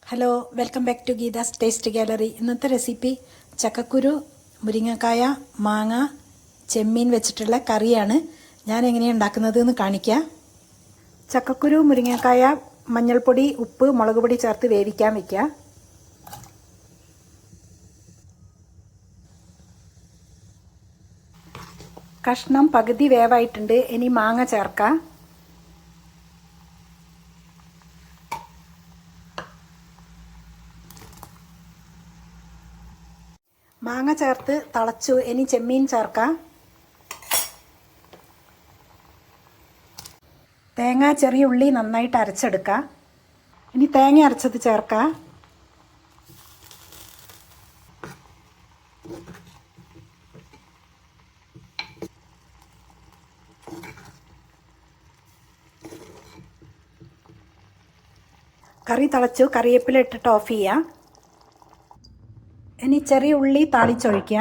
Hello, welcome back to Geetha's taste gallery. ഇന്നത്തെ recipe ചക്കക്കുരു, മുരിങ്ങക്കായ, മാങ്ങ, ചെമ്മീൻ വെച്ചിട്ടുള്ള കറിയാണ്. ഞാൻ എങ്ങനെയാണ് ഉണ്ടാക്കുന്നത് എന്ന് കാണിക്കാം. ചക്കക്കുരു, മുരിങ്ങക്കായ മഞ്ഞൾപ്പൊടി, ഉപ്പ്, മുളക് പൊടി ചേർത്ത് വേവിക്കാൻ വയ്ക്കുക. കഷ്ണം പകുതി വേവായിട്ടുണ്ട്. ഇനി മാങ്ങ ചേർക്കാം. മാങ്ങ ചേർത്ത് തിളച്ചു. ഇനി ചെമ്മീൻ ചേർക്കാം. തേങ്ങ, ചെറിയ ഉള്ളി നന്നായിട്ട് അരച്ചെടുക്കാം. ഇനി തേങ്ങ അരച്ചത് ചേർക്കാം. കറി തിളച്ചു. കറിവേപ്പില ഇട്ടിട്ട് ഓഫ് ചെയ്യാം. ഇനി ചെറിയ ഉള്ളി താളിച്ചൊഴിക്കുക.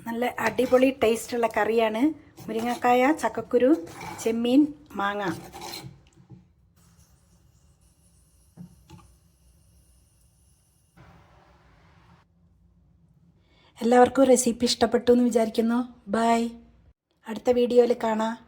നല്ല അടിപൊളി ടേസ്റ്റുള്ള കറിയാണ്. മുരിങ്ങക്കായ, ചക്കക്കുരു, ചെമ്മീൻ, മാങ്ങ. എല്ലാവർക്കും റെസിപ്പി ഇഷ്ടപ്പെട്ടു എന്ന് വിചാരിക്കുന്നു. ബൈ. അടുത്ത വീഡിയോയിൽ കാണാം.